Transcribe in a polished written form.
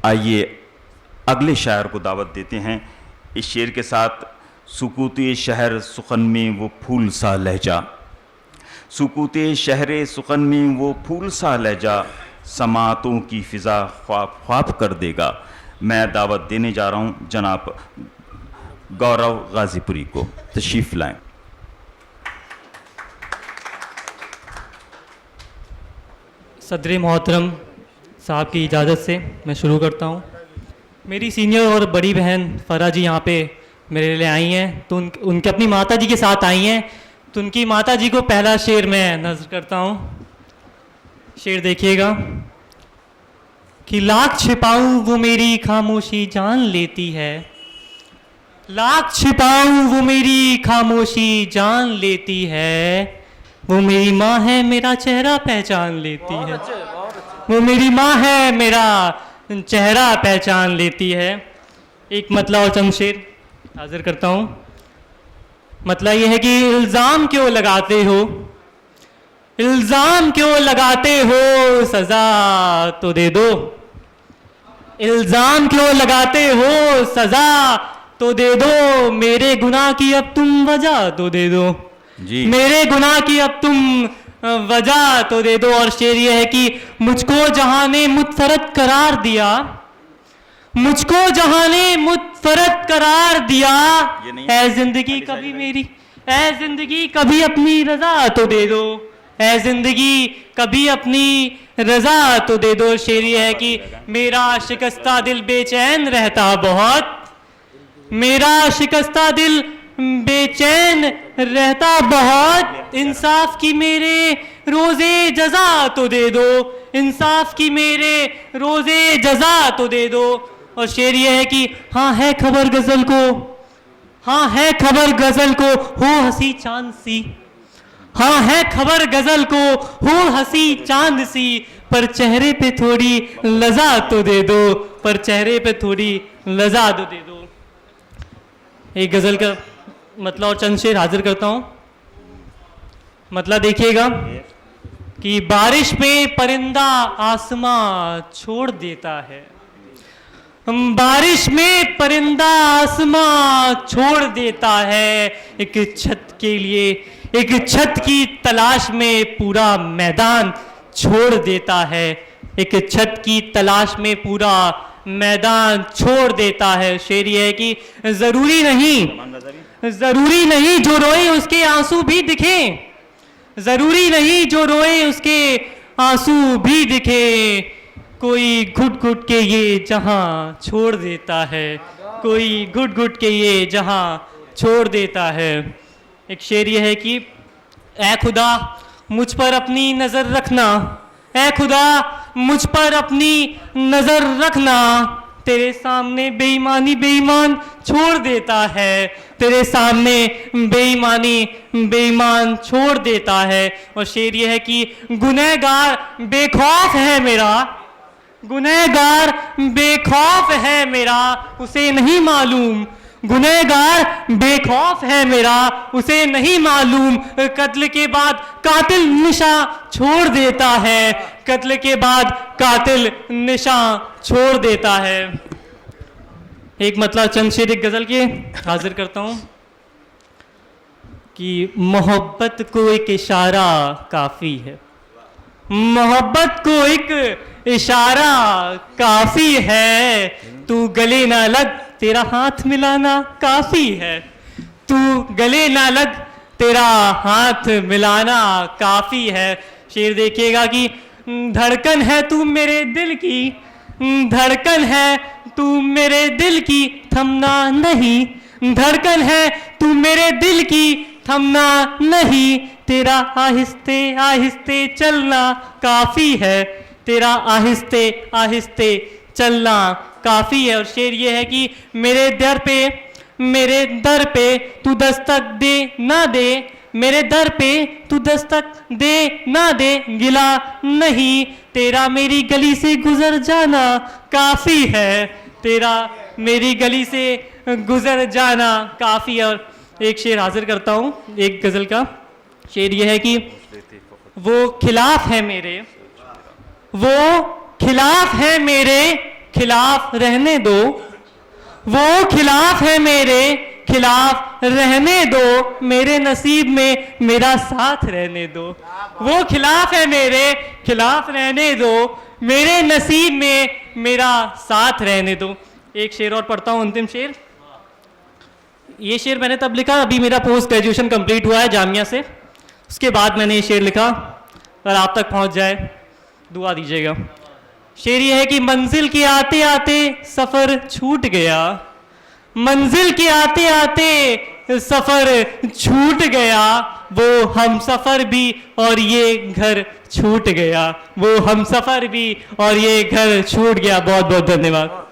आइए अगले शायर को दावत देते हैं। इस शेर के साथ सुकूते शहर सुखन में वो फूल सा लहजा, सुकूते शहर सुखन में वो फूल सा लहजा, समातों की फ़िज़ा ख्वाब ख्वाब कर देगा। मैं दावत देने जा रहा हूँ जनाब गौरव गाजीपुरी को, तशरीफ़ लाएं। सदर मोहतरम साहब की इजाज़त से मैं शुरू करता हूँ। मेरी सीनियर और बड़ी बहन फ़रा जी यहाँ पे मेरे लिए आई हैं, तो उनके अपनी माता जी के साथ आई हैं, तो उनकी माता जी को पहला शेर मैं नज़र करता हूँ। शेर देखिएगा कि लाख छिपाऊँ वो मेरी खामोशी जान लेती है, लाख छिपाऊँ वो मेरी खामोशी जान लेती है, वो मेरी माँ है मेरा चेहरा पहचान लेती है, वो मेरी माँ है मेरा चेहरा पहचान लेती है। एक मतला और चंद शेर हाजिर करता हूँ। मतला ये है कि इल्ज़ाम क्यों लगाते हो, इल्ज़ाम क्यों लगाते हो, सज़ा तो दे दो, इल्ज़ाम क्यों लगाते हो, सज़ा तो दे दो, मेरे गुनाह की अब तुम वजह तो दे दो जी, मेरे गुनाह की अब तुम वजह तो दे दो। और शेर ये है कि मुझको जहां ने मुतफरत करार दिया, मुझको जहां ने मुतफरत करार दिया, ऐ जिंदगी कभी मेरी, ऐ जिंदगी कभी अपनी रजा तो दे दो, ऐ जिंदगी कभी अपनी रजा तो दे दो। शेर ये है कि मेरा शिकस्ता दिल बेचैन रहता बहुत, मेरा शिकस्ता दिल बेचैन रहता बहुत, इंसाफ की मेरे रोज़े जज़ा तो दे दो, इंसाफ की मेरे रोज़े जज़ा तो दे दो। और शेर ये है कि हाँ है खबर गज़ल को, हाँ है खबर गज़ल को हो हंसी चांद सी, हाँ है खबर गज़ल को हो हंसी चांद सी, पर चेहरे पे थोड़ी लज़ा तो दे दो, पर चेहरे पे थोड़ी लज़ा तो दे दो। एक गज़ल का मतलब और चंद शेर हाजिर करता हूँ। मतलब देखिएगा कि बारिश में परिंदा आसमां छोड़ देता है, बारिश में परिंदा आसमां छोड़ देता है, एक छत के लिए, एक छत की तलाश में पूरा मैदान छोड़ देता है, एक छत की तलाश में पूरा मैदान छोड़ देता है। शेर ये है कि जरूरी नहीं, जरूरी नहीं जो रोए उसके आंसू भी दिखें, जरूरी नहीं जो रोए उसके आंसू भी दिखे, कोई घुट घुट के ये जहां छोड़ देता है, कोई घुट घुट के ये जहां छोड़ देता है। एक शेर ये है कि ऐ खुदा मुझ पर अपनी नजर रखना, ऐ खुदा मुझ पर अपनी नजर रखना, तेरे सामने बेईमानी बेईमान छोड़ देता है, तेरे सामने बेईमानी बेईमान छोड़ देता है। और शेर ये है कि गुनहगार बेखौफ है मेरा, गुनहगार बेखौफ है मेरा, उसे नहीं मालूम, गुनहगार बेखौफ है मेरा, उसे नहीं मालूम, कत्ल के बाद कातिल निशा छोड़ देता है, कत्ल के बाद कातिल निशा छोड़ देता है। एक मतलब चंद शेर एक गज़ल के हाजिर करता हूँ कि मोहब्बत को एक इशारा काफ़ी है, मोहब्बत को एक इशारा काफ़ी है, तू गले ना लग तेरा हाथ मिलाना काफ़ी है, तू गले ना लग तेरा हाथ मिलाना काफ़ी है। शेर देखिएगा कि धड़कन है तू मेरे दिल की, धड़कन है तू मेरे दिल की थमना नहीं, धड़कन है तू मेरे दिल की थमना नहीं, तेरा आहिस्ते आहिस्ते चलना काफ़ी है, तेरा आहिस्ते आहिस्ते चलना काफ़ी है। और शेर ये है कि मेरे दर पे, मेरे दर पे तू दस्तक दे ना दे, मेरे दर पे तू दस्तक दे ना दे, गिला नहीं, तेरा मेरी गली से गुजर जाना काफ़ी है, तेरा मेरी गली से गुजर जाना काफ़ी है। और एक शेर हाजिर करता हूँ एक गज़ल का। शेर ये है कि वो खिलाफ है मेरे, वो खिलाफ है मेरे, खिलाफ रहने दो, वो खिलाफ है मेरे, खिलाफ रहने दो, मेरे नसीब में मेरा साथ रहने दो। वो खिलाफ है मेरे, खिलाफ रहने दो, मेरे नसीब में मेरा साथ रहने दो। एक शेर और पढ़ता हूँ, अंतिम शेर। ये शेर मैंने तब लिखा, अभी मेरा पोस्ट ग्रेजुएशन कंप्लीट हुआ है जामिया से, उसके बाद मैंने ये शेर लिखा। अगर आप तक पहुंच जाए दुआ दीजिएगा। शेर ये है कि मंजिल के आते आते सफ़र छूट गया, मंजिल के आते आते सफ़र छूट गया, वो हम सफ़र भी और ये घर छूट गया, वो हम सफ़र भी और ये घर छूट गया। बहुत बहुत धन्यवाद।